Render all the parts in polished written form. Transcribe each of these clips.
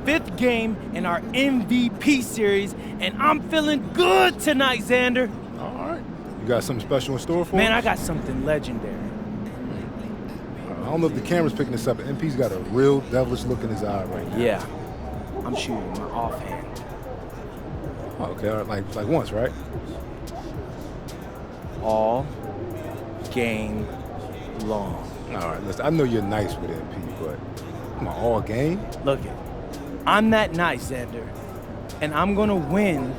5th game in our MVP series, and I'm feeling good tonight, Xander. All right. You got something special in store for us? Man, I got something legendary. I don't know if the camera's picking this up, but MP's got a real devilish look in his eye right now. Yeah, I'm shooting my offhand. Oh, okay, all right. Like once, right? All game long. All right, listen, I know you're nice with MP, but come on, all game? Look it, I'm that nice, Xander, and I'm gonna win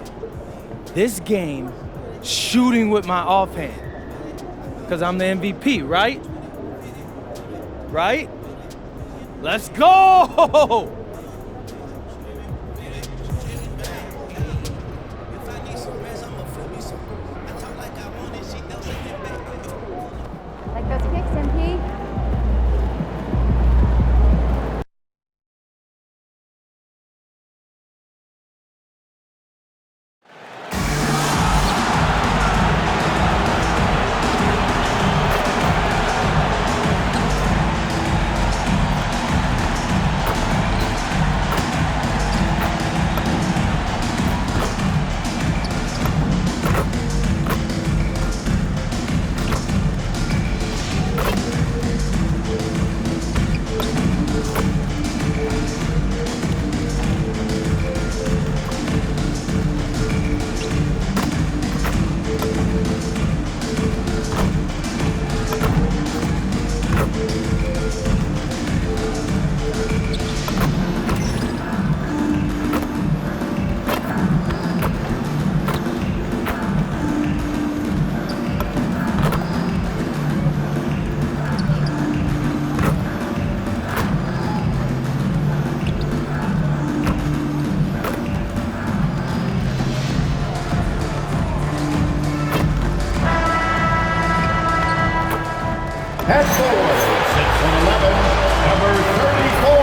this game shooting with my offhand, because I'm the MVP, right? Right? Let's go! Like those kicks, MP? Head forward, 6'11", number 34,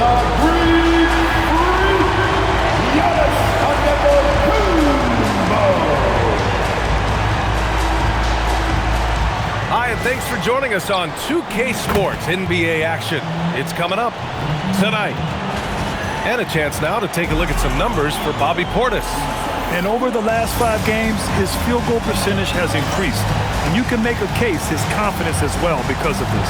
the Green Freak, Giannis Antetokounmpo. Hi, and thanks for joining us on 2K Sports NBA action. It's coming up tonight. And a chance now to take a look at some numbers for Bobby Portis. And over the last 5 games, his field goal percentage has increased. And you can make a case his confidence as well because of this.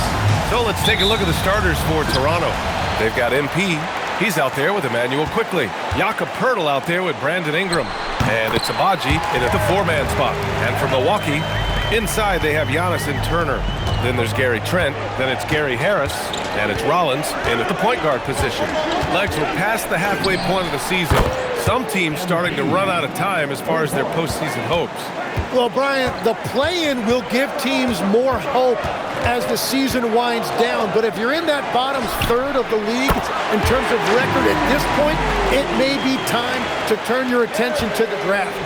So let's take a look at the starters for Toronto. They've got MP. He's out there with Emmanuel Quickly. Jakob Poeltl out there with Brandon Ingram. And it's Abaji in at the 4-man spot. And for Milwaukee, inside they have Giannis and Turner. Then there's Gary Trent. Then it's Gary Harris. And it's Rollins in at the point guard position. Legs were past the halfway point of the season. Some teams starting to run out of time as far as their postseason hopes. Well, Brian, the play-in will give teams more hope as the season winds down. But if you're in that bottom third of the league in terms of record at this point, it may be time to turn your attention to the draft.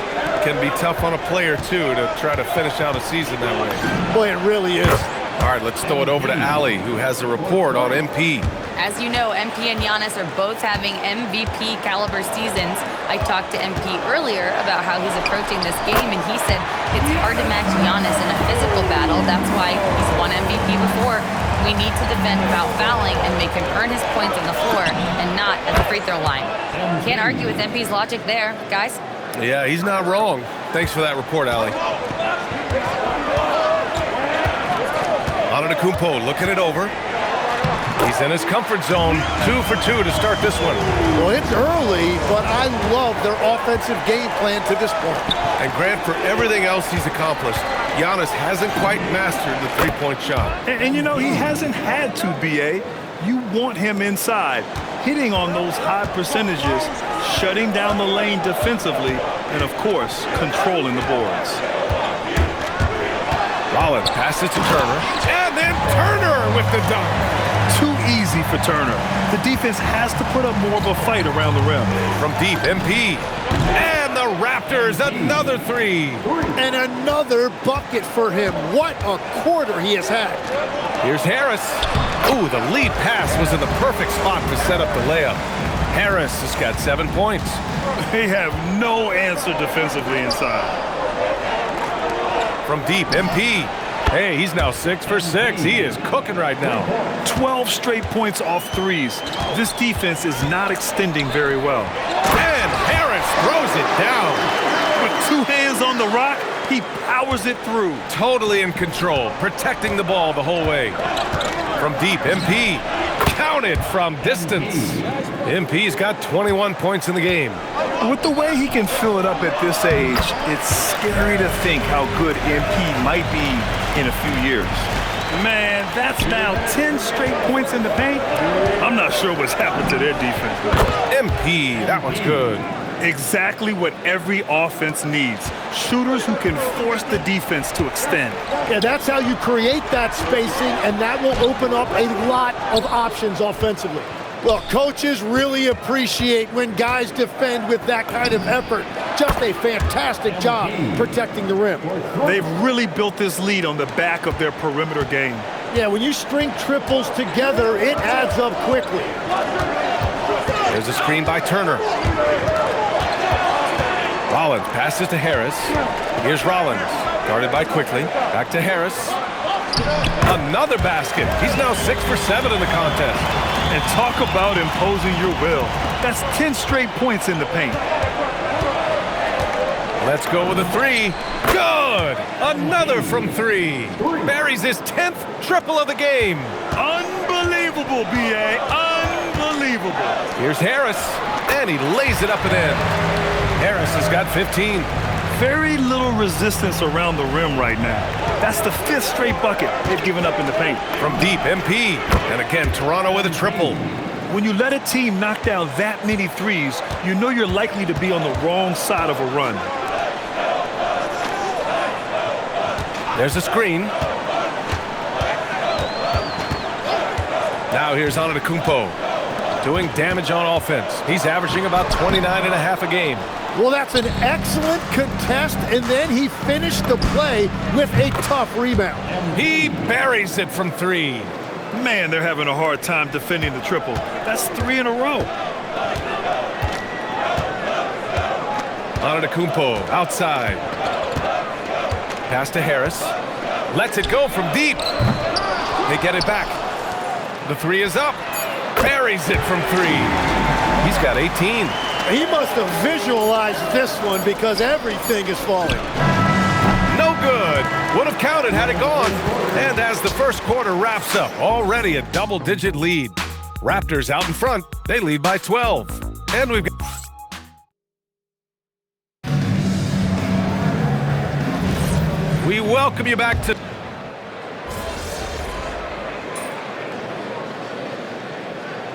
Can be tough on a player, too, to try to finish out a season that way. Boy, it really is. All right, let's throw it over to Allie, who has a report on MP. As you know, MP and Giannis are both having MVP caliber seasons. I talked to MP earlier about how he's approaching this game, and he said it's hard to match Giannis in a physical battle. That's why he's won MVP before. We need to defend without fouling and make him earn his points on the floor and not at the free throw line. Can't argue with MP's logic there, guys. Yeah, he's not wrong. Thanks for that report, Allie. Antetokounmpo looking it over. He's in his comfort zone. 2 for 2 to start this one. Well, it's early, but I love their offensive game plan to this point. And Grant, for everything else he's accomplished, Giannis hasn't quite mastered the three-point shot. And you know, he hasn't had to, B.A. You want him inside, hitting on those high percentages, shutting down the lane defensively, and, of course, controlling the boards. Rollins passes to Turner, and then Turner with the dunk. Too easy for Turner. The defense has to put up more of a fight around the rim. From deep, MP. And the Raptors, another 3. And another bucket for him. What a quarter he has had. Here's Harris. Ooh, the lead pass was in the perfect spot to set up the layup. Harris has got 7 points. They have no answer defensively inside. From deep, MP. Hey, he's now 6 for 6. He is cooking right now. 12 straight points off threes. This defense is not extending very well. And Harris throws it down. With 2 hands on the rock, he powers it through. Totally in control, protecting the ball the whole way. From deep, MP counted from distance. MP's got 21 points in the game. With the way he can fill it up at this age, it's scary to think how good MP might be in a few years. Man, that's now 10 straight points in the paint. I'm not sure what's happened to their defense. MP, that one's good. Exactly what every offense needs. Shooters who can force the defense to extend. Yeah, that's how you create that spacing, and that will open up a lot of options offensively. Well, coaches really appreciate when guys defend with that kind of effort. Just a fantastic job protecting the rim. They've really built this lead on the back of their perimeter game. Yeah, when you string triples together, it adds up quickly. There's a screen by Turner. Rollins passes to Harris. Here's Rollins, guarded by Quickly. Back to Harris. Another basket. He's now 6 for 7 in the contest. And talk about imposing your will. That's 10 straight points in the paint. Let's go with a 3. Good! Another from 3. Buries his 10th triple of the game. Unbelievable, B.A. Unbelievable. Here's Harris, and he lays it up and in. Harris has got 15. Very little resistance around the rim right now. That's the 5th straight bucket they've given up in the paint. From deep, MP. And again, Toronto with a triple. When you let a team knock down that many threes, you know you're likely to be on the wrong side of a run. There's a screen. Now here's Antetokounmpo, doing damage on offense. He's averaging about 29.5 a game. Well, that's an excellent contest, and then he finished the play with a tough rebound. He buries it from 3. Man, they're having a hard time defending the triple. That's 3 in a row. Antetokounmpo outside. Pass to Harris. Lets it go from deep. They get it back. The 3 is up. Buries it from 3. He's got 18. He must have visualized this one because everything is falling. No good. Would have counted had it gone. And as the first quarter wraps up, already a double-digit lead. Raptors out in front. They lead by 12. And we've got... We welcome you back to...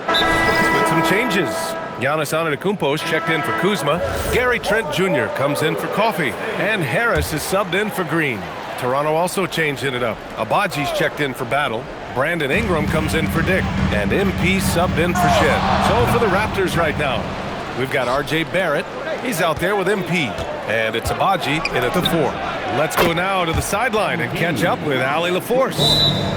With some changes. Giannis Antetokounmpo is checked in for Kuzma. Gary Trent Jr. comes in for Coffee. And Harris is subbed in for Green. Toronto also changing it up. Abaji's checked in for Battle. Brandon Ingram comes in for Dick. And MP subbed in for Shed. So for the Raptors right now, we've got R.J. Barrett. He's out there with MP. And it's Abaji in at the 4. Let's go now to the sideline and catch up with Allie LaForce.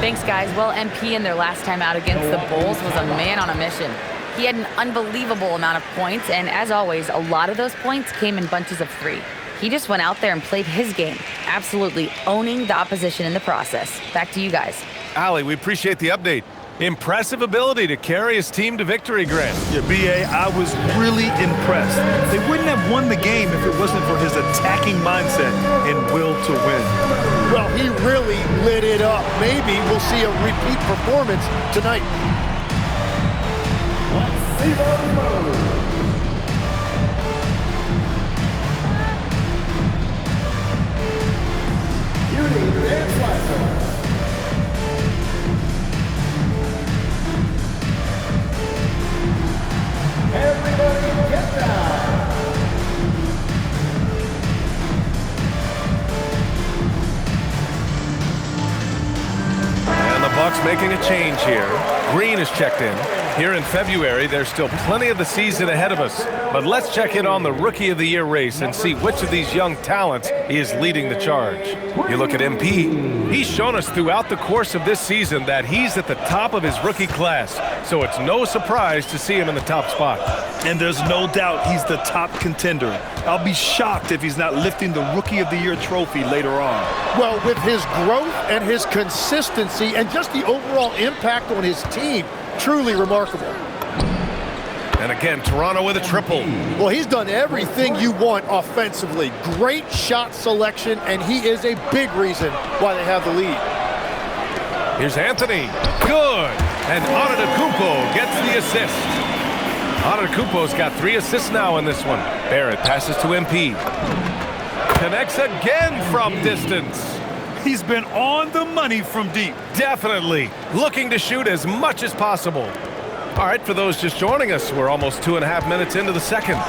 Thanks, guys. Well, MP in their last time out against the Bulls was a man on a mission. He had an unbelievable amount of points, and as always, a lot of those points came in bunches of 3. He just went out there and played his game, absolutely owning the opposition in the process. Back to you guys. Allie, we appreciate the update. Impressive ability to carry his team to victory, Grant. Yeah, B.A., I was really impressed. They wouldn't have won the game if it wasn't for his attacking mindset and will to win. Well, he really lit it up. Maybe we'll see a repeat performance tonight. Everybody get down. And the Bucks making a change here. Green is checked in. Here in February, there's still plenty of the season ahead of us. But let's check in on the Rookie of the Year race and see which of these young talents is leading the charge. You look at MP, he's shown us throughout the course of this season that he's at the top of his rookie class. So it's no surprise to see him in the top spot. And there's no doubt he's the top contender. I'll be shocked if he's not lifting the Rookie of the Year trophy later on. Well, with his growth and his consistency and just the overall impact on his team, truly remarkable. And again, Toronto with a triple. Well, he's done everything you want offensively. Great shot selection, and he is a big reason why they have the lead. Here's Anthony. Good. And Antetokounmpo gets the assist. Antetokounmpo's got 3 assists now in this one. Barrett passes to MP. Connects again from distance. He's been on the money from deep. Definitely. Looking to shoot as much as possible. All right, for those just joining us, we're almost 2.5 minutes into the second.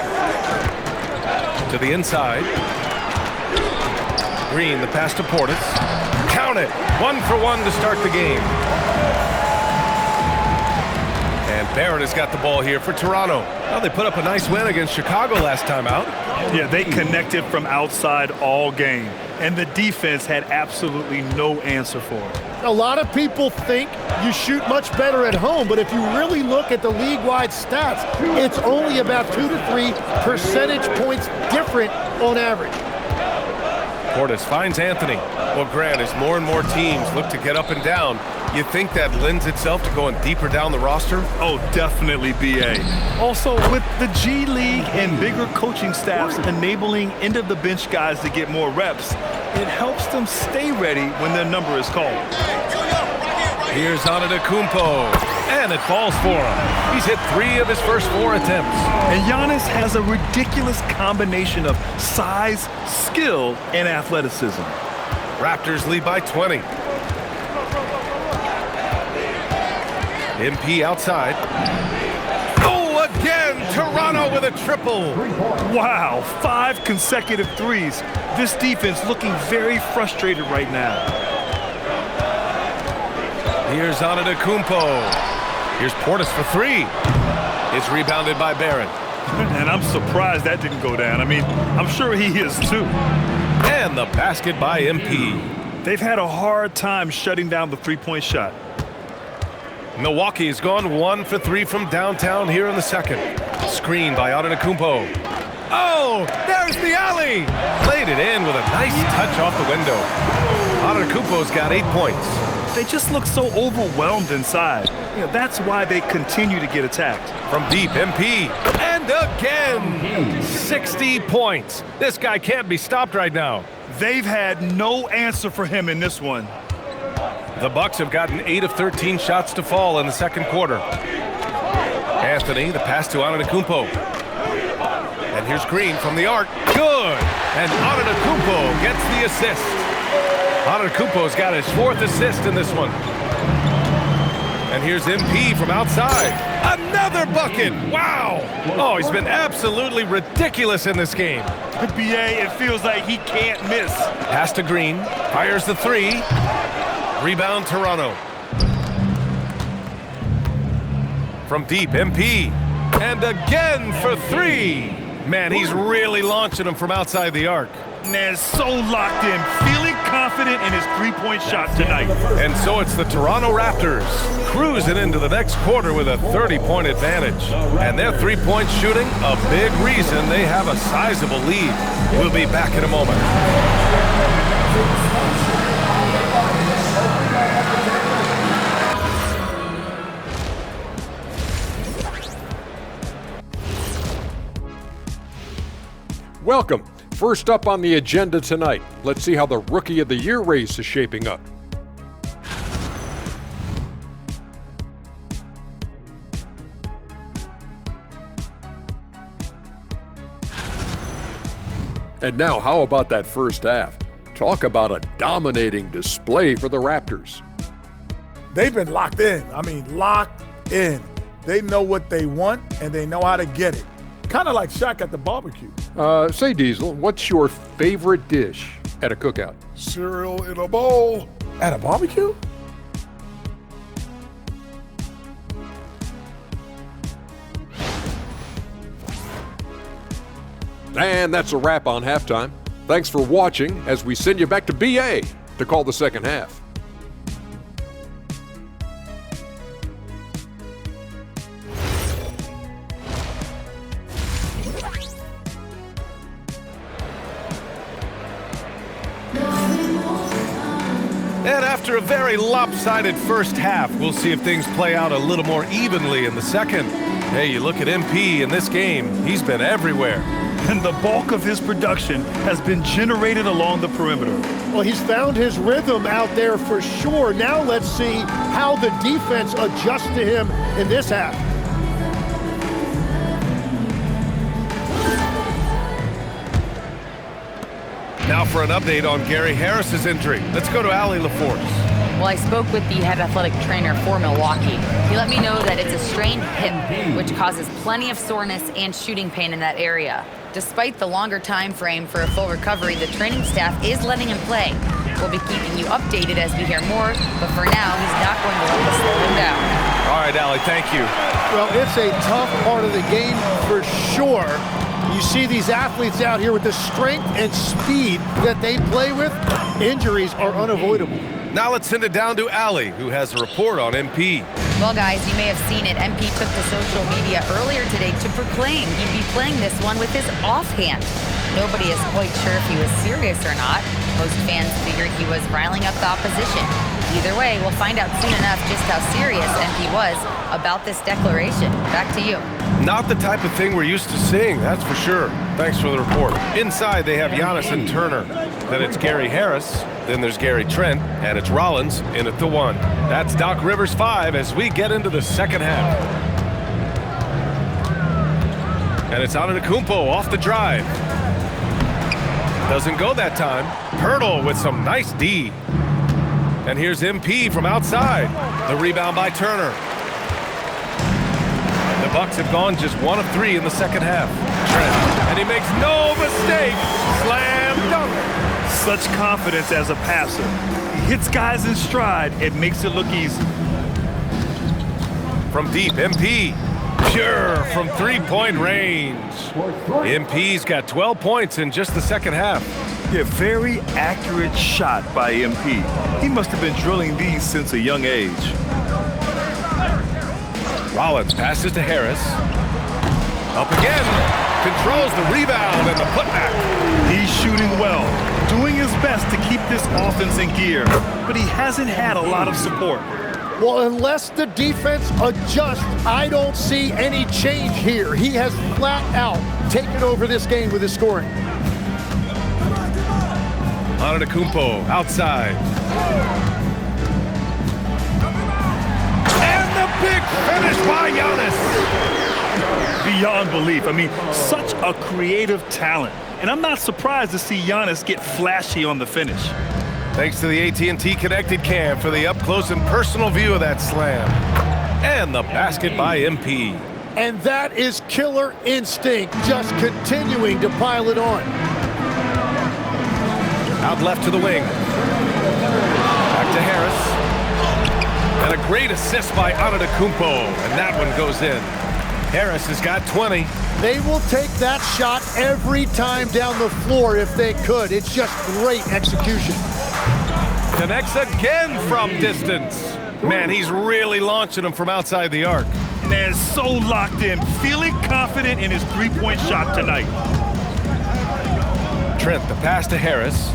To the inside. Green, the pass to Portis. Count it. 1 for 1 to start the game. And Barrett has got the ball here for Toronto. Well, they put up a nice win against Chicago last time out. Yeah, they connected from outside all game. And the defense had absolutely no answer for it. A lot of people think you shoot much better at home, but if you really look at the league-wide stats, it's only about 2 to 3 percentage points different on average. Portis finds Anthony. Well, Grant, as more and more teams look to get up and down, you think that lends itself to going deeper down the roster? Oh, definitely, BA. Also, with the G League and bigger coaching staffs enabling end-of-the-bench guys to get more reps, it helps them stay ready when their number is called. Here's Antetokounmpo, and it falls for him. He's hit 3 of his first 4 attempts. And Giannis has a ridiculous combination of size, skill, and athleticism. Raptors lead by 20. MP outside. Oh, again, Toronto with a triple. Wow, 5 consecutive threes. This defense looking very frustrated right now. Here's Antetokounmpo. Here's Portis for 3. It's rebounded by Barrett. And I'm surprised that didn't go down. I mean, I'm sure he is too. And the basket by MP. They've had a hard time shutting down the three-point shot. Milwaukee has gone 1 for 3 from downtown here in the second. Screen by Antetokounmpo. Oh, there's the alley. Played it in with a nice touch off the window. Antetokounmpo's got 8 points. They just look so overwhelmed inside. You know, that's why they continue to get attacked. From deep, MP. And again, 60 points. This guy can't be stopped right now. They've had no answer for him in this one. The Bucks have gotten 8 of 13 shots to fall in the second quarter. Anthony, the pass to Antetokounmpo. And here's Green from the arc. Good! And Antetokounmpo gets the assist. Antetokounmpo's got his 4th assist in this one. And here's MP from outside. Another bucket! Wow! Oh, he's been absolutely ridiculous in this game. BA, it feels like he can't miss. Pass to Green. Fires the 3. Rebound Toronto. From deep, MP. And again for 3. Man, he's really launching them from outside the arc. Man, so locked in, feeling confident in his three-point shot tonight. And so it's the Toronto Raptors cruising into the next quarter with a 30-point advantage. And their three-point shooting, a big reason they have a sizable lead. We'll be back in a moment. Welcome. First up on the agenda tonight, let's see how the Rookie of the Year race is shaping up. And now, how about that first half? Talk about a dominating display for the Raptors. They've been locked in. I mean, locked in. They know what they want, and they know how to get it. Kind of like Shaq at the barbecue. Say, Diesel, what's your favorite dish at a cookout? Cereal in a bowl. At a barbecue? And that's a wrap on halftime. Thanks for watching as we send you back to BA to call the second half. And after a very lopsided first half, we'll see if things play out a little more evenly in the second. Hey, you look at MP in this game, he's been everywhere. And the bulk of his production has been generated along the perimeter. Well, he's found his rhythm out there for sure. Now let's see how the defense adjusts to him in this half. Now for an update on Gary Harris's injury. Let's go to Allie LaForce. Well, I spoke with the head athletic trainer for Milwaukee. He let me know that it's a strained hip, which causes plenty of soreness and shooting pain in that area. Despite the longer time frame for a full recovery, the training staff is letting him play. We'll be keeping you updated as we hear more, but for now, he's not going to let us slow him down. All right, Allie, thank you. Well, it's a tough part of the game for sure. You see these athletes out here with the strength and speed that they play with. Injuries are unavoidable. Now let's send it down to Allie, who has a report on MP. Well, guys, you may have seen it. MP took to social media earlier today to proclaim he'd be playing this one with his offhand. Nobody is quite sure if he was serious or not. Most fans figured he was riling up the opposition. Either way, we'll find out soon enough just how serious MP was about this declaration. Back to you. Not the type of thing we're used to seeing, that's for sure. Thanks for the report. Inside, they have Giannis and Turner. Then it's Gary Harris. Then there's Gary Trent. And it's Rollins in at the 1. That's Doc Rivers 5 as we get into the second half. And it's Antetokounmpo off the drive. Doesn't go that time. Pirtle with some nice D. And here's MP from outside. The rebound by Turner. The Bucks have gone just 1 of 3 in the second half. Trent, and he makes no mistake. Slam dunk. Such confidence as a passer. He hits guys in stride. It makes it look easy. From deep, MP. Pure from three-point range. MP's got 12 points in just the second half. Yeah, very accurate shot by MP. He must have been drilling these since a young age. Rollins passes to Harris. Up again. Controls the rebound and the putback. He's shooting well, doing his best to keep this offense in gear, but he hasn't had a lot of support. Well, unless the defense adjusts, I don't see any change here. He has flat out taken over this game with his scoring. Antetokounmpo outside. And the big finish by Giannis. Beyond belief. I mean, such a creative talent. And I'm not surprised to see Giannis get flashy on the finish. Thanks to the AT&T Connected Cam for the up-close and personal view of that slam. And the basket by MP. And that is killer instinct, just continuing to pile it on. Out left to the wing. Back to Harris. And a great assist by Antetokounmpo. And that one goes in. Harris has got 20. They will take that shot every time down the floor if they could. It's just great execution. Connects again from distance. Man, he's really launching them from outside the arc. Man, so locked in, feeling confident in his three-point shot tonight. Trent, the pass to Harris.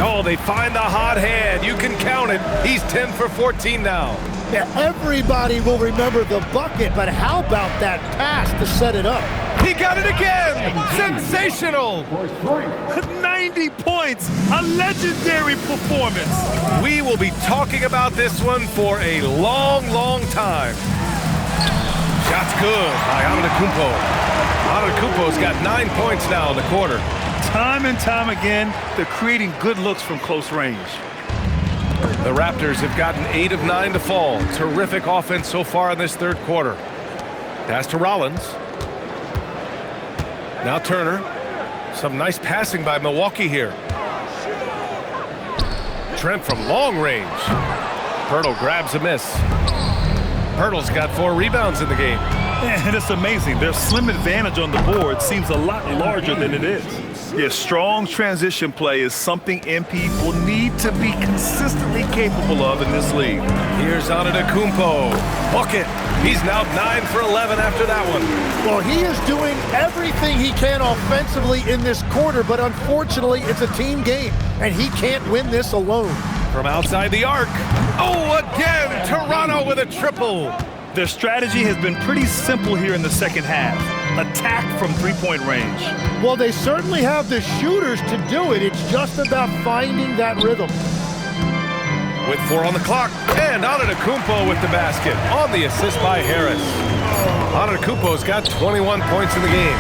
Oh, they find the hot hand. You can count it. He's 10 for 14 now. Yeah, everybody will remember the bucket, but how about that pass to set it up? He got it again! Sensational! 90 points! A legendary performance! We will be talking about this one for a long, long time. Shot's good by Antetokounmpo. Antetokounmpo's got 9 points now in the quarter. Time and time again, they're creating good looks from close range. The Raptors have gotten 8 of 9 to fall. Terrific offense so far in this third quarter. Pass to Rollins. Now Turner. Some nice passing by Milwaukee here. Trent from long range. Pirtle grabs a miss. Pirtle's got 4 rebounds in the game. And it's amazing. Their slim advantage on the board seems a lot larger than it is. Yeah, strong transition play is something MP will need to be consistently capable of in this league. Here's Antetokounmpo. Bucket. He's now 9 for 11 after that one. Well, he is doing everything he can offensively in this quarter, but unfortunately, it's a team game, and he can't win this alone. From outside the arc. Oh, again, Toronto with a triple. Their strategy has been pretty simple here in the second half. Attack from three-point range. Well, they certainly have the shooters to do it. It's just about finding that rhythm. With 4 on the clock, and Antetokounmpo with the basket on the assist by Harris. Antetokounmpo's got 21 points in the game.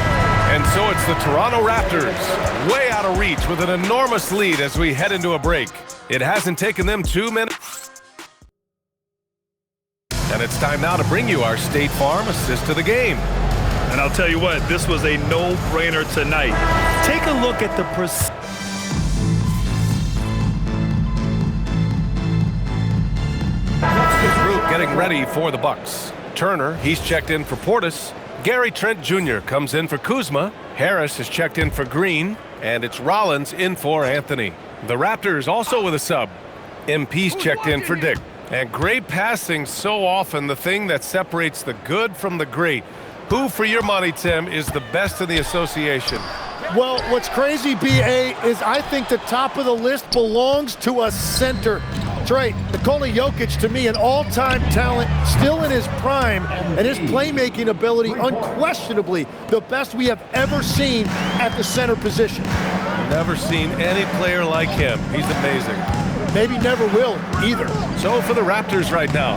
And so it's the Toronto Raptors, way out of reach with an enormous lead as we head into a break. It hasn't taken them 2 minutes. And it's time now to bring you our State Farm assist of the game. And I'll tell you what, this was a no-brainer tonight. Take a look at the Group getting ready for the Bucks. Turner, he's checked in for Portis. Gary Trent Jr. comes in for Kuzma. Harris is checked in for Green. And it's Rollins in for Anthony. The Raptors also with a sub. MP's checked in for Dick. And great passing, so often the thing that separates the good from the great. Who, for your money, Tim, is the best in the association? Well, what's crazy, B.A., is I think the top of the list belongs to a center. Trey, Nikola Jokic, to me, an all-time talent, still in his prime, and his playmaking ability, unquestionably the best we have ever seen at the center position. Never seen any player like him. He's amazing. Maybe never will either. So for the Raptors right now,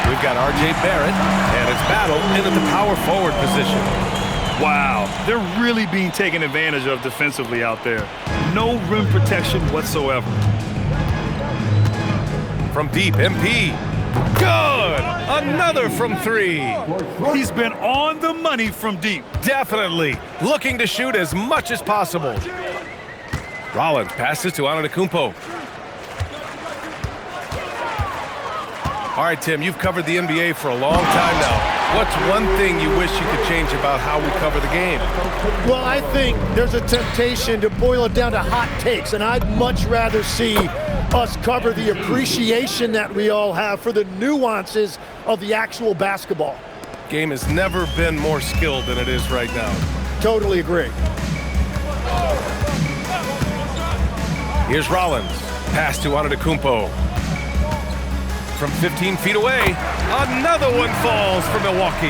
we've got R.J. Barrett, and it's battle into the power forward position. Wow, they're really being taken advantage of defensively out there. No rim protection whatsoever. From deep, MP. Good! Another from 3. He's been on the money from deep. Definitely. Looking to shoot as much as possible. Rollins passes to Antetokounmpo. All right, Tim, you've covered the NBA for a long time now. What's one thing you wish you could change about how we cover the game? Well, I think there's a temptation to boil it down to hot takes, and I'd much rather see us cover the appreciation that we all have for the nuances of the actual basketball. Game has never been more skilled than it is right now. Totally agree. Here's Rollins. Pass to Antetokounmpo. From 15 feet away, another one falls for Milwaukee.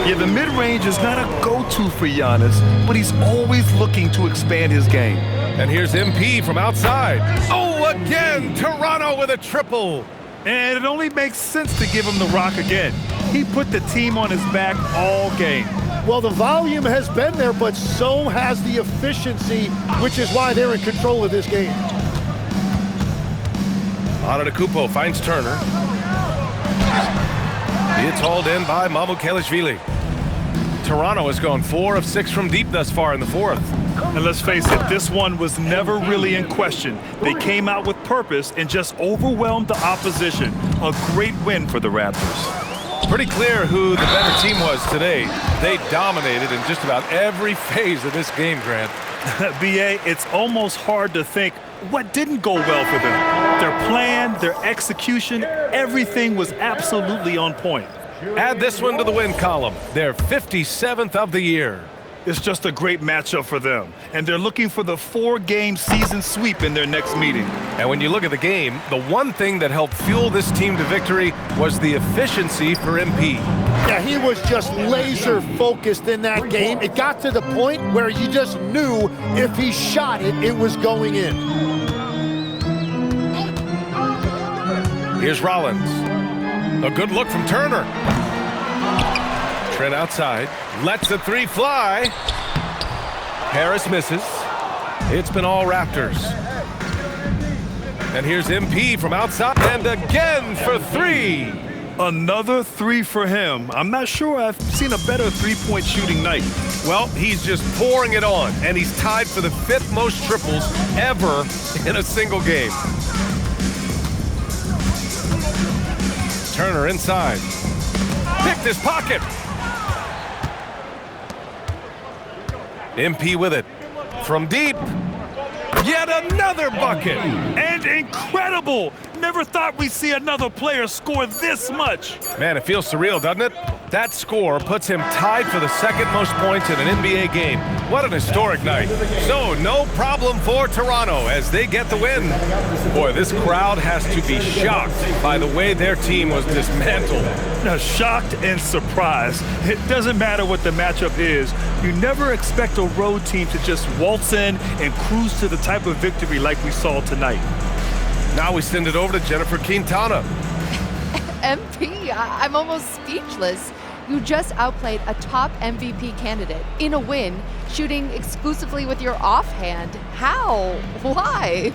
Yeah, the mid-range is not a go-to for Giannis, but he's always looking to expand his game. And here's MP from outside. Oh, again, Toronto with a triple. And it only makes sense to give him the rock again. He put the team on his back all game. Well, the volume has been there, but so has the efficiency, which is why they're in control of this game. Antetokounmpo finds Turner. It's hauled in by Mamukelashvili. Toronto has gone 4 of 6 from deep thus far in the fourth. And let's face it, this one was never really in question. They came out with purpose and just overwhelmed the opposition. A great win for the Raptors. Pretty clear who the better team was today. They dominated in just about every phase of this game, Grant. B.A., it's almost hard to think what didn't go well for them. Their plan, their execution, everything was absolutely on point. Add this one to the win column. They're 57th of the year. It's just a great matchup for them, and they're looking for the 4-game season sweep in their next meeting. And when you look at the game, the one thing that helped fuel this team to victory was the efficiency for MP. Yeah, he was just laser focused in that game. It got to the point where you just knew if he shot it, it was going in. Here's Rollins. A good look from Turner. Trent outside. Lets the 3 fly. Harris misses. It's been all Raptors. And here's MP from outside. And again for 3. Another 3 for him. I'm not sure I've seen a better three-point shooting night. Well, he's just pouring it on, and he's tied for the 5th most triples ever in a single game. Turner inside. Picked his pocket. MP with it. From deep. Yet another bucket. And incredible. Never thought we'd see another player score this much. Man, it feels surreal, doesn't it? That score puts him tied for the second most points in an NBA game. What an historic night. So, no problem for Toronto as they get the win. Boy, this crowd has to be shocked by the way their team was dismantled. Now, shocked and surprised. It doesn't matter what the matchup is. You never expect a road team to just waltz in and cruise to the type of victory like we saw tonight. Now we send it over to Jennifer Quintana. MP, I'm almost speechless. You just outplayed a top MVP candidate in a win, shooting exclusively with your offhand. How? Why?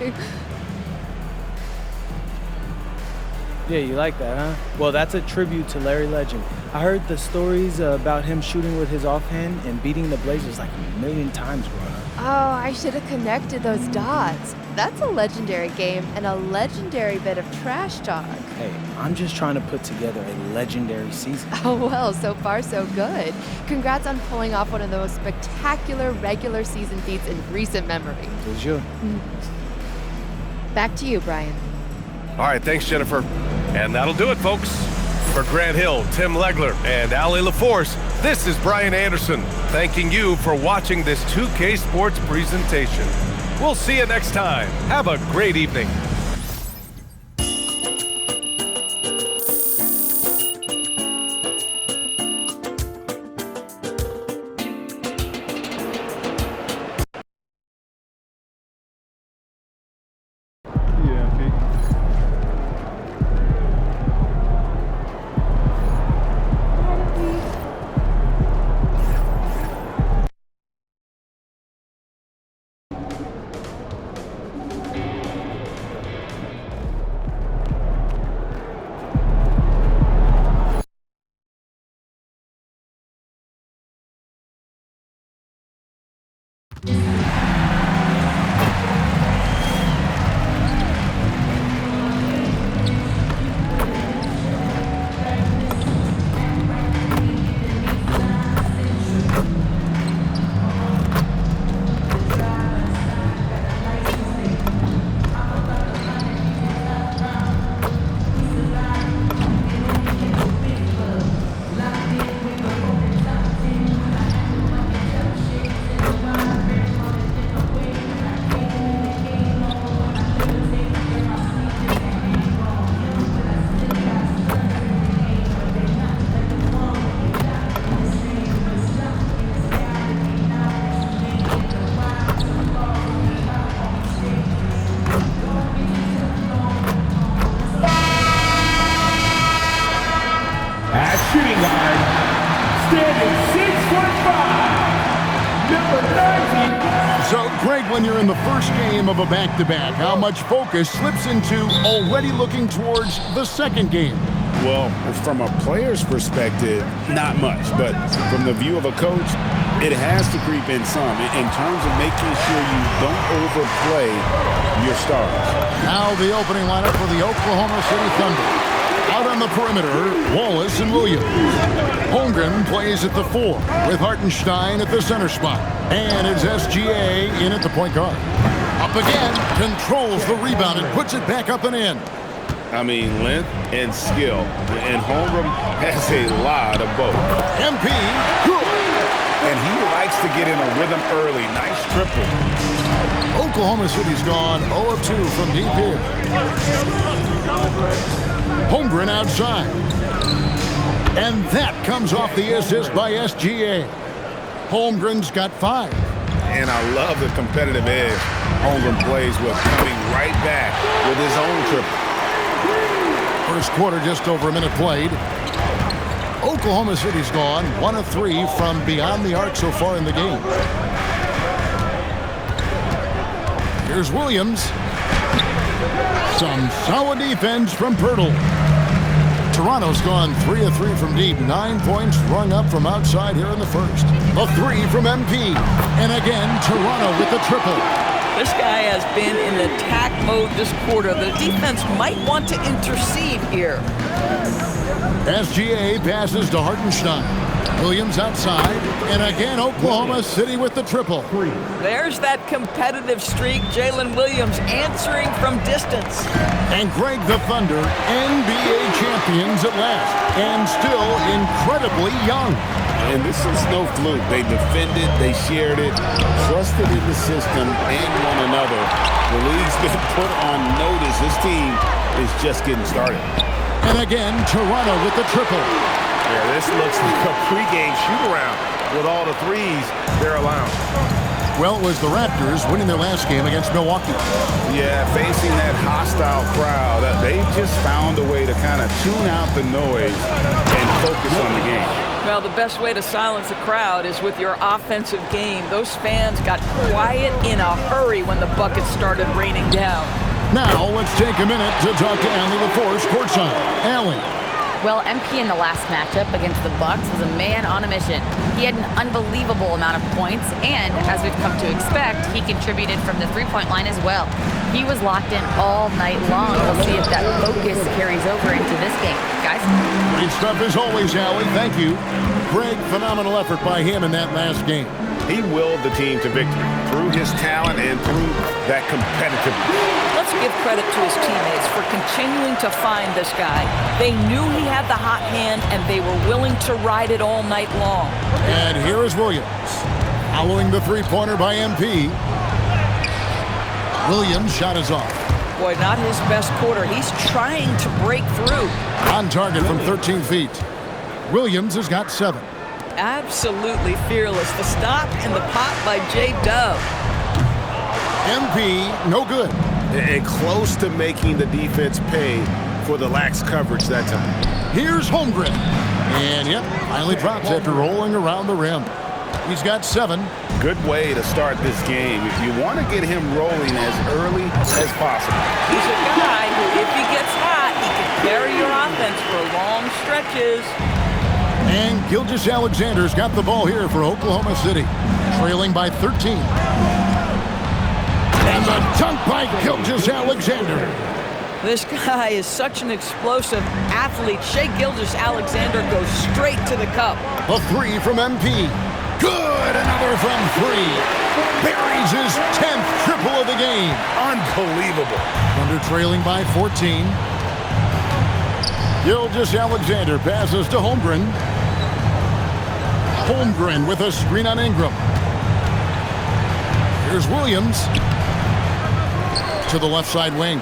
Yeah, you like that, huh? Well, that's a tribute to Larry Legend. I heard the stories about him shooting with his offhand and beating the Blazers like a million times growing up. Oh, I should have connected those dots. That's a legendary game and a legendary bit of trash talk. Hey, I'm just trying to put together a legendary season. Oh, well, so far so good. Congrats on pulling off one of the most spectacular regular season feats in recent memory. It was you. Back to you, Brian. All right, thanks, Jennifer. And that'll do it, folks. For Grant Hill, Tim Legler, and Ali LaForce, this is Brian Anderson, thanking you for watching this 2K Sports presentation. We'll see you next time. Have a great evening. Shooting guard, standing 6'5", number 90. So, Greg, when you're in the first game of a back-to-back, how much focus slips into already looking towards the second game? Well, from a player's perspective, not much. But from the view of a coach, it has to creep in some in terms of making sure you don't overplay your stars. Now the opening lineup for the Oklahoma City Thunder. Out on the perimeter, Wallace and Williams. Holmgren plays at the 4 with Hartenstein at the center spot. And it's SGA in at the point guard. Up again, controls the rebound and puts it back up and in. I mean, length and skill. And Holmgren has a lot of both. MP, good. And he likes to get in a rhythm early. Nice triple. Oklahoma City's gone 0 of 2 from deep here. Holmgren outside. And that comes off the assist by SGA. Holmgren's got 5. And I love the competitive edge Holmgren plays with, coming right back with his own triple. First quarter, just over a minute played. Oklahoma City's gone 1 of 3 from beyond the arc so far in the game. Here's Williams. Some solid defense from Pirtle. Toronto's gone 3 of 3 from deep. 9 points rung up from outside here in the first. A 3 from MP. And again, Toronto with the triple. This guy has been in attack mode this quarter. The defense might want to intercede here. SGA passes to Hartenstein. Williams outside, and again Oklahoma City with the triple. There's that competitive streak. Jalen Williams answering from distance. And Greg the Thunder, NBA champions at last, and still incredibly young. And this is no fluke. They defended, they shared it, trusted in the system and one another. The league's been put on notice. This team is just getting started. And again, Toronto with the triple. Yeah, this looks like a pregame shoot-around with all the threes they're allowing. Well, it was the Raptors winning their last game against Milwaukee. Yeah, facing that hostile crowd, they just found a way to kind of tune out the noise and focus on the game. Well, the best way to silence a crowd is with your offensive game. Those fans got quiet in a hurry when the buckets started raining down. Now, let's take a minute to talk to Allie LaForce courtside. Allie. Well, MP in the last matchup against the Bucks was a man on a mission. He had an unbelievable amount of points, and as we've come to expect, he contributed from the three-point line as well. He was locked in all night long. We'll see if that focus carries over into this game. Guys? Great stuff as always, Allie. Thank you. Greg, phenomenal effort by him in that last game. He willed the team to victory through his talent and through that competitiveness. Let's give credit to his teammates for continuing to find this guy. They knew he had the hot hand, and they were willing to ride it all night long. And here is Williams. Following the three-pointer by MP. Williams' shot is off. Boy, not his best quarter. He's trying to break through. On target from 13 feet. Williams has got 7. Absolutely fearless. The stop in the pot by J-Dub. MP, no good. And close to making the defense pay for the lax coverage that time. Here's Holmgren. And yep, finally drops after rolling around the rim. He's got 7. Good way to start this game. If you want to get him rolling as early as possible. He's a guy who, if he gets hot, he can carry your offense for long stretches. And Gilgeous-Alexander's got the ball here for Oklahoma City, trailing by 13. And the dunk by Gilgeous-Alexander. This guy is such an explosive athlete. Shai Gilgeous-Alexander goes straight to the cup. A 3 from MP. Good, another from 3. Buries his 10th triple of the game. Unbelievable. Thunder trailing by 14. Gilgeous-Alexander passes to Holmgren. Holmgren with a screen on Ingram. Here's Williams. To the left side wing.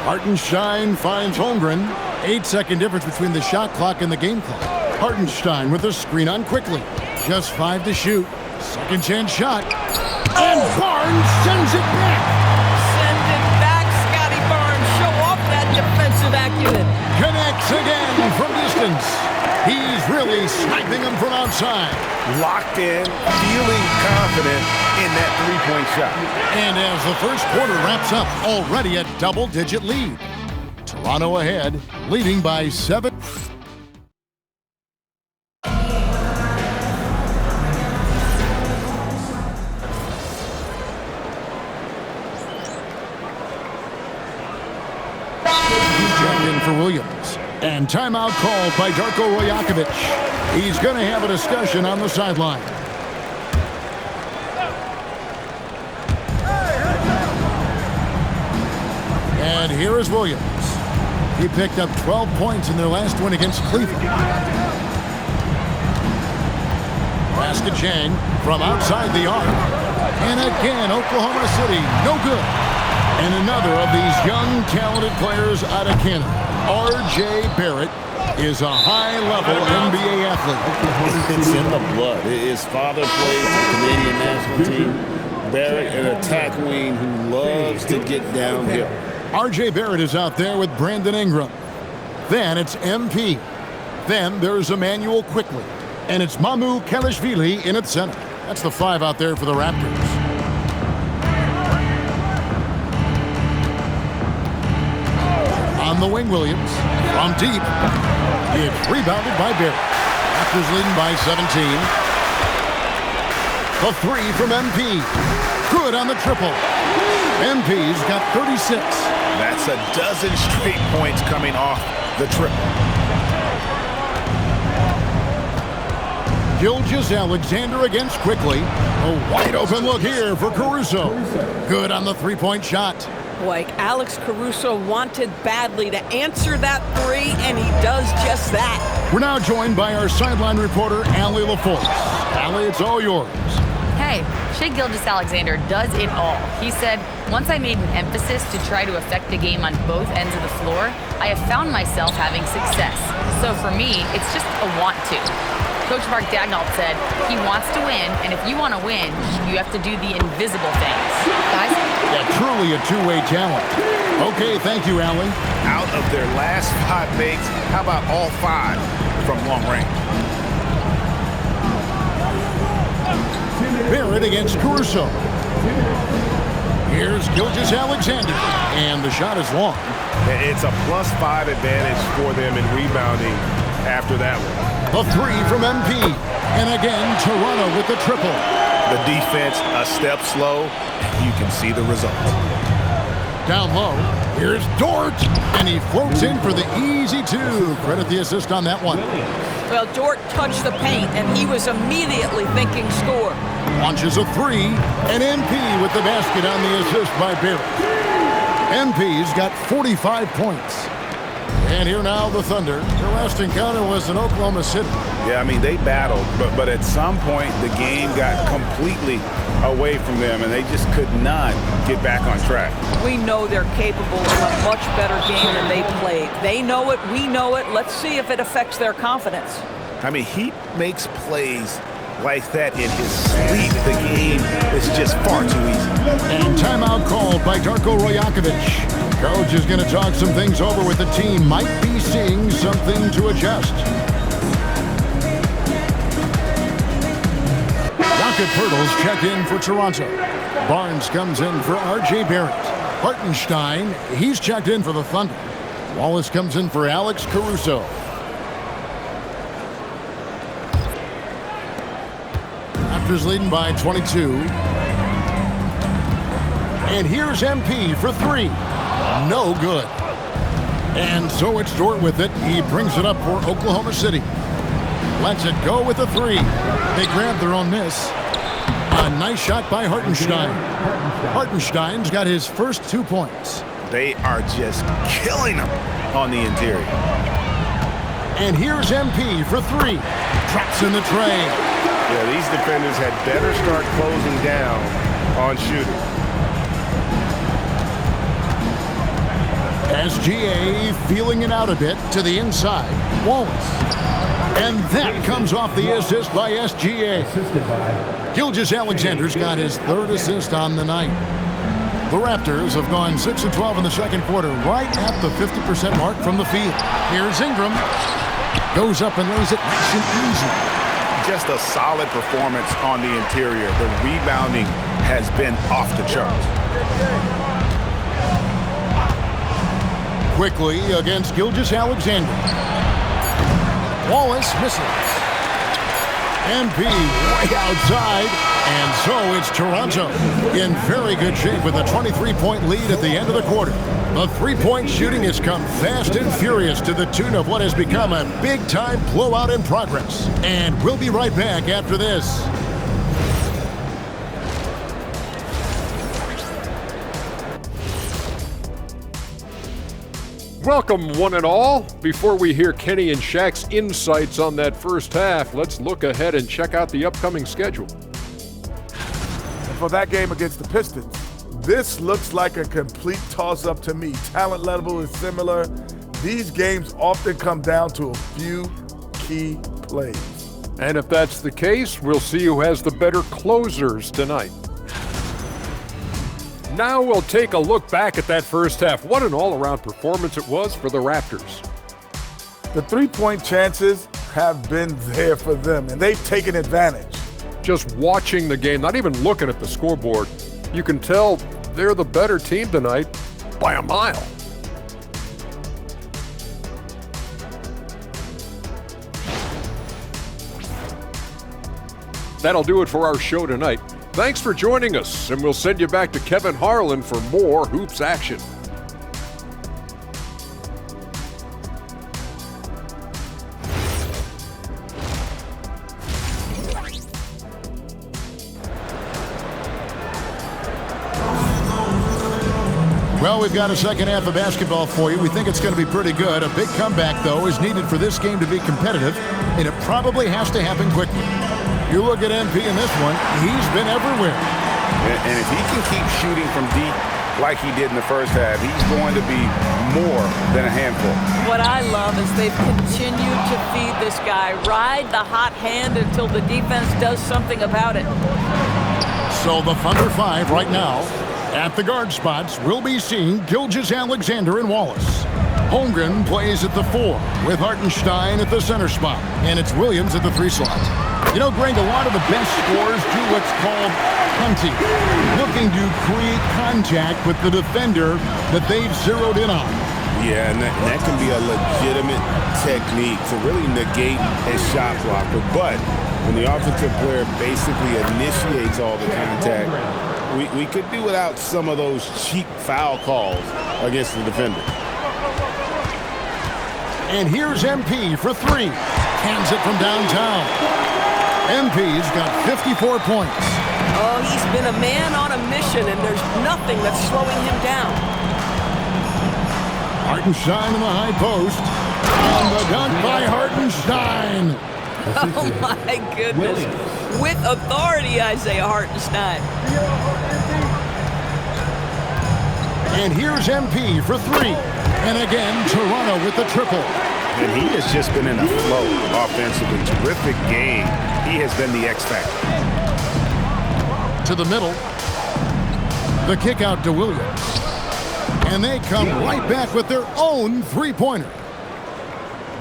Hartenstein finds Holmgren. 8-second difference between the shot clock and the game clock. Hartenstein with a screen on quickly. Just 5 to shoot. Second chance shot. And Barnes sends it back. Send it back, Scotty Barnes. Show off that defensive acumen. Connects again from distance. He's really sniping him from outside. Locked in, feeling confident in that three-point shot. And as the first quarter wraps up, already a double-digit lead. Toronto ahead, leading by 7. Checked in for Williams. And timeout called by Darko Rajakovic. He's going to have a discussion on the sideline. And here is Williams. He picked up 12 points in their last win against Cleveland. Pass to Chang from outside the arc. And again, Oklahoma City, no good. And another of these young, talented players out of Canada. R.J. Barrett is a high-level NBA athlete. It's in the blood. His father plays for the Canadian national team. Barrett, an attack wing who loves to get downhill. R.J. Barrett is out there with Brandon Ingram. Then it's MP. Then there's Emmanuel Quickly. And it's Mamu Kelishvili in at center. That's the 5 out there for the Raptors. On the wing, Williams. From deep. It's rebounded by Barrett. Raptors leading by 17. The 3 from MP. Good on the triple. MP's got 36. That's a dozen straight points coming off the triple. Gilgeous Alexander against Quickly. A wide open look here for Caruso. Good on the three-point shot. Like Alex Caruso wanted badly to answer that three, and he does just that. We're now joined by our sideline reporter, Allie LaForce. Allie, it's all yours. Hey, Shai Gilgeous-Alexander does it all. He said, once I made an emphasis to try to affect the game on both ends of the floor, I have found myself having success. So for me, it's just a want to. Coach Mark Daigneault said he wants to win, and if you want to win, you have to do the invisible things. Guys? Yeah, truly a two-way talent. Okay, thank you, Allie. Out of their last 5 makes, how about all 5 from long range? Barrett against Caruso. Here's Gilgeous-Alexander, and the shot is long. It's a +5 advantage for them in rebounding after that one. A three from MP, and again, Toronto with the triple. The defense a step slow, you can see the result. Down low, here's Dort, and he floats in for the easy two. Credit the assist on that one. Well, Dort touched the paint, and he was immediately thinking score. Launches a three, and MP with the basket on the assist by Barrett. MP's got 45 points. And here now the Thunder. Their last encounter was in Oklahoma City. Yeah, I mean, they battled, but at some point the game got completely away from them, and they just could not get back on track. We know they're capable of a much better game than they played. They know it, we know it. Let's see if it affects their confidence. I mean, he makes plays like that in his sleep. The game is just far too easy. And timeout called by Darko Rajakovic. Coach is going to talk some things over with the team. Might be seeing something to adjust. Rocket Pirtles check in for Toronto. Barnes comes in for R.J. Barrett. Hartenstein, he's checked in for the Thunder. Wallace comes in for Alex Caruso. Raptors leading by 22. And here's MP for three. No good. And so it's Dort with it. He brings it up for Oklahoma City. Lets it go with a three. They grab their own miss. A nice shot by Hartenstein. Hartenstein's got his first 2 points. They are just killing them on the interior. And here's MP for three. Drops in the tray. Yeah, these defenders had better start closing down on shooting. SGA feeling it out a bit to the inside. Wallace. And that comes off the assist by SGA. Gilgeous-Alexander's got his third assist on the night. The Raptors have gone 6 of 12 in the second quarter, right at the 50% mark from the field. Here's Ingram. Goes up and lays it nice and easy. Just a solid performance on the interior. The rebounding has been off the charts. Quickly against Gilgeous-Alexander. Wallace misses. MP way outside. And so it's Toronto in very good shape with a 23-point lead at the end of the quarter. The three-point shooting has come fast and furious to the tune of what has become a big-time blowout in progress. And we'll be right back after this. Welcome, one and all. Before we hear Kenny and Shaq's insights on that first half, let's look ahead and check out the upcoming schedule. For that game against the Pistons, this looks like a complete toss-up to me. Talent level is similar. These games often come down to a few key plays. And if that's the case, we'll see who has the better closers tonight. Now we'll take a look back at that first half. What an all-around performance it was for the Raptors. The three-point chances have been there for them, and they've taken advantage. Just watching the game, not even looking at the scoreboard, you can tell they're the better team tonight by a mile. That'll do it for our show tonight. Thanks for joining us, and we'll send you back to Kevin Harlan for more Hoops action. Well, we've got a second half of basketball for you. We think it's going to be pretty good. A big comeback, though, is needed for this game to be competitive, and it probably has to happen quickly. You look at MP in this one, he's been everywhere. And if he can keep shooting from deep like he did in the first half, he's going to be more than a handful. What I love is they've continued to feed this guy. Ride the hot hand until the defense does something about it. So the Thunder 5 right now. At the guard spots, we'll be seeing Gilgeous-Alexander and Wallace. Holmgren plays at the 4 with Hartenstein at the center spot. And it's Williams at the 3 slot. You know, Greg, a lot of the best scorers do what's called hunting, looking to create contact with the defender that they've zeroed in on. Yeah, and that can be a legitimate technique to really negate a shot blocker. But when the offensive player basically initiates all the contact, we could do without some of those cheap foul calls against the defender. And here's MP for 3. Hands it from downtown. MP's got 54 points. Oh, he's been a man on a mission, and there's nothing that's slowing him down. Hartenstein in the high post. And the dunk by Hartenstein. Oh, my goodness. With authority, Isaiah Hartenstein. And here's MP for 3. And again, Toronto with the triple. And he has just been in a flow offensively. Terrific game. He has been the X factor. To the middle. The kick out to Williams. And they come right back with their own three-pointer.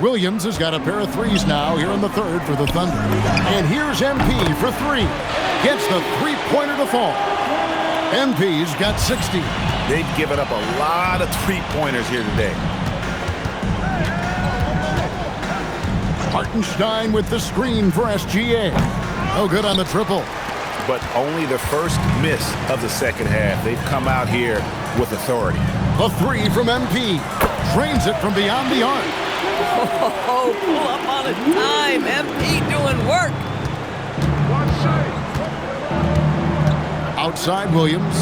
Williams has got a pair of threes now here in the third for the Thunder. And here's MP for 3. Gets the three-pointer to fall. MP's got 60. They've given up a lot of three-pointers here today. Hartenstein with the screen for SGA. No good on the triple. But only the first miss of the second half. They've come out here with authority. A 3 from MP. Drains it from beyond the arc. Oh, pull up on a dime. MP doing work. Outside Williams.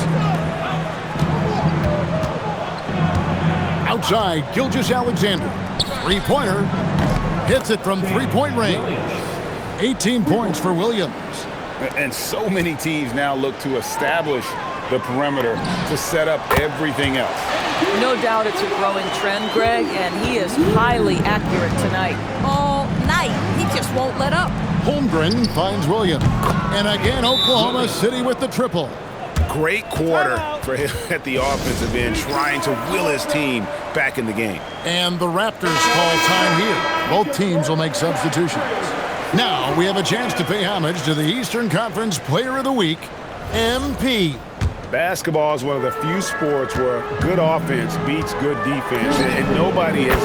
Outside Gilgeous-Alexander. Three-pointer. Hits it from three-point range. 18 points for Williams. And so many teams now look to establish the perimeter to set up everything else. No doubt it's a growing trend, Greg, and he is highly accurate tonight. All night. He just won't let up. Holmgren finds Williams. And again, Oklahoma City with the triple. Great quarter for him at the offensive end, trying to will his team back in the game. And the Raptors call time here. Both teams will make substitutions. Now we have a chance to pay homage to the Eastern Conference Player of the Week, MP. Basketball is one of the few sports where good offense beats good defense, and nobody has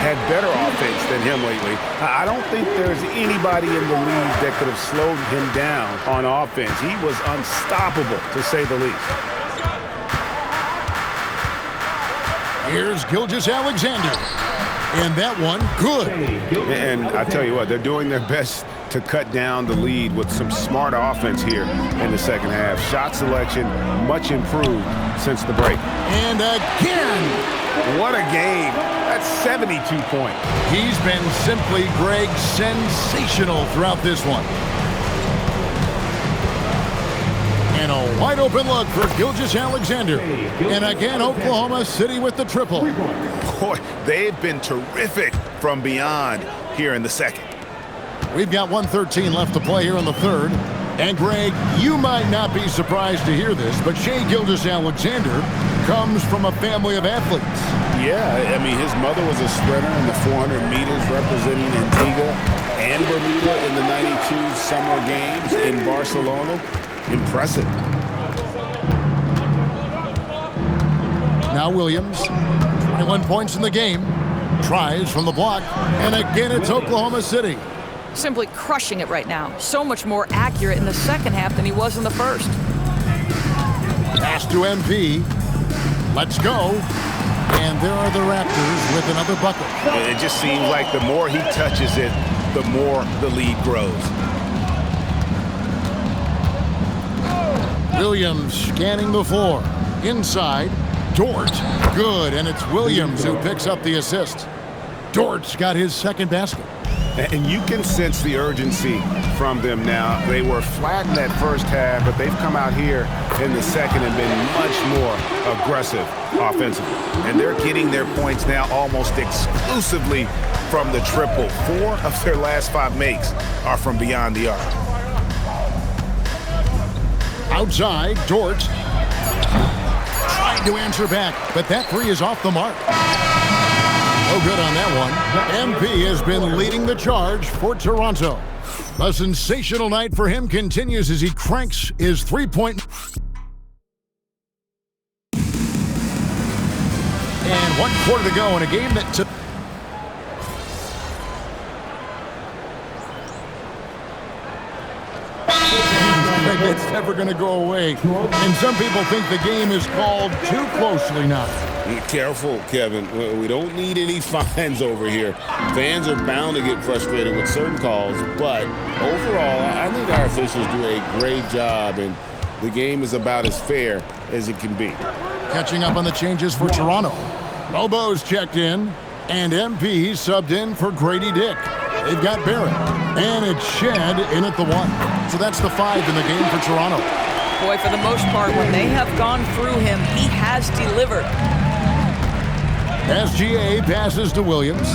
had better offense than him lately. I don't think there's anybody in the league that could have slowed him down on offense. He was unstoppable, to say the least. Here's Gilgeous-Alexander. And that one, good. And I tell you what, they're doing their best to cut down the lead with some smart offense here in the second half. Shot selection much improved since the break. And again. What a game. That's 72 points. He's been simply, Greg, sensational throughout this one. And a wide open look for Gilgeous-Alexander. And again, Oklahoma City with the triple. Boy, they've been terrific from beyond here in the second. We've got 1:13 left to play here in the third. And Greg, you might not be surprised to hear this, but Shai Gilgeous-Alexander comes from a family of athletes. Yeah, I mean, his mother was a sprinter in the 400 meters representing Antigua and Bermuda in the 92 Summer Games in Barcelona. Impressive. Now Williams, 21 points in the game. Tries from the block, and again it's Oklahoma City. Simply crushing it right now. So much more accurate in the second half than he was in the first. Pass to MP. Let's go. And there are the Raptors with another bucket. It just seems like the more he touches it, the more the lead grows. Williams scanning the floor. Inside. Dort, good, and it's Williams who picks up the assist. Dort's got his second basket. And you can sense the urgency from them now. They were flat in that first half, but they've come out here in the second and been much more aggressive offensively. And they're getting their points now almost exclusively from the triple. 4 of their last 5 makes are from beyond the arc. Outside, Dort trying to answer back, but that three is off the mark. No good on that one. MP has been leading the charge for Toronto. A sensational night for him continues as he cranks his three-point. And 1 quarter to go in a game that took. It's never going to go away. And some people think the game is called too closely now. Be careful, Kevin. We don't need any fines over here. Fans are bound to get frustrated with certain calls, but overall, I think our officials do a great job, and the game is about as fair as it can be. Catching up on the changes for Toronto. Bobo's checked in, and MP subbed in for Grady Dick. They've got Barrett, and it's Shed in at the 1. So that's the 5 in the game for Toronto. Boy, for the most part, when they have gone through him, he has delivered. SGA passes to Williams.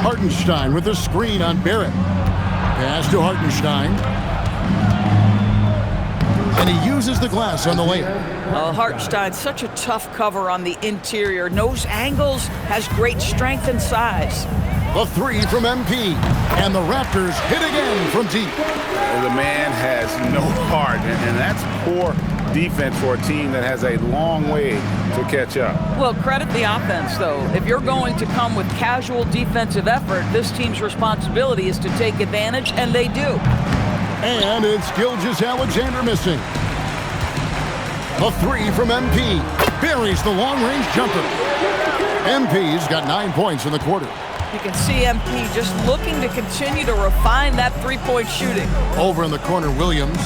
Hartenstein with a screen on Barrett. Pass to Hartenstein. And he uses the glass on the layup. Hartenstein, such a tough cover on the interior. Knows angles, has great strength and size. The 3 from MP. And the Raptors hit again from deep. The man has no heart, and that's poor defense for a team that has a long way to catch up. Well, credit the offense, though. If you're going to come with casual defensive effort, this team's responsibility is to take advantage, and they do. And it's Gilgeous-Alexander missing. A 3 from MP. Buries the long-range jumper. MP's got 9 points in the quarter. You can see MP just looking to continue to refine that three-point shooting. Over in the corner, Williams.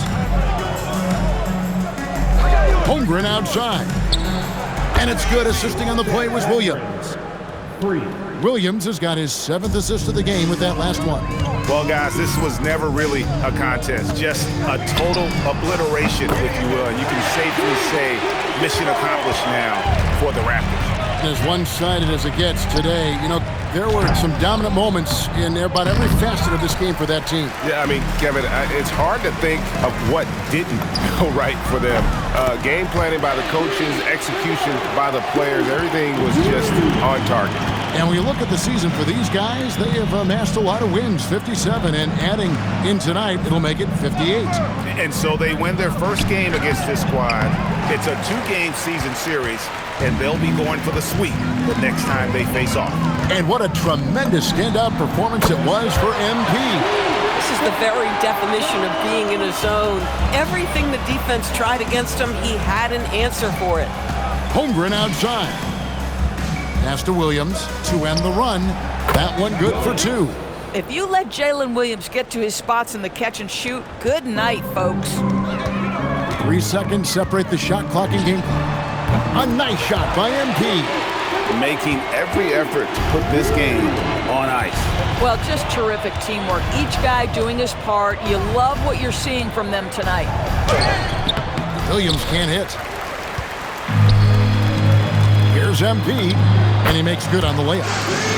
Holmgren outside. And it's good. Assisting on the play was Williams. Williams has got his 7th assist of the game with that last one. Well, guys, this was never really a contest. Just a total obliteration, if you will. And you can safely say mission accomplished now for the Raptors. As one-sided as it gets today, you know, there were some dominant moments in about every facet of this game for that team. Yeah, I mean, Kevin, it's hard to think of what didn't go right for them. Game planning by the coaches, execution by the players, everything was just on target. And when you look at the season for these guys, they have amassed a lot of wins, 57, and adding in tonight, it'll make it 58. And so they win their first game against this squad. It's a 2-game season series, and they'll be going for the sweep the next time they face off. And what a tremendous standout performance it was for MP. This is the very definition of being in a zone. Everything the defense tried against him, he had an answer for it. Holmgren outside. Pass to Williams to end the run. That one good for 2. If you let Jalen Williams get to his spots in the catch and shoot, good night, folks. 3 seconds separate the shot clock and game clock. A nice shot by MP. Making every effort to put this game on ice. Well, just terrific teamwork. Each guy doing his part. You love what you're seeing from them tonight. Williams can't hit. Here's MP, and he makes good on the layup.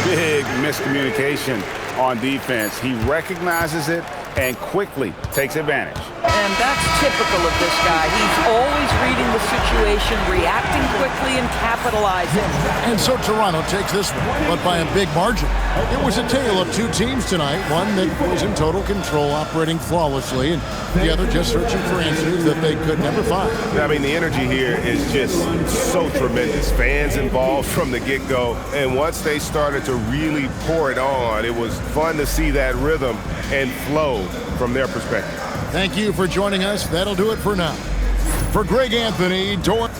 Big miscommunication on defense. He recognizes it and quickly takes advantage. And that's typical of this guy. He's always reading the situation, reacting quickly, and capitalizing. And so Toronto takes this one, but by a big margin. It was a tale of 2 teams tonight, one that was in total control, operating flawlessly, and the other just searching for answers that they could never find. I mean, the energy here is just so tremendous. Fans involved from the get-go, and once they started to really pour it on, it was fun to see that rhythm and flow from their perspective. Thank you for joining us. That'll do it for now. For Greg Anthony, Dort.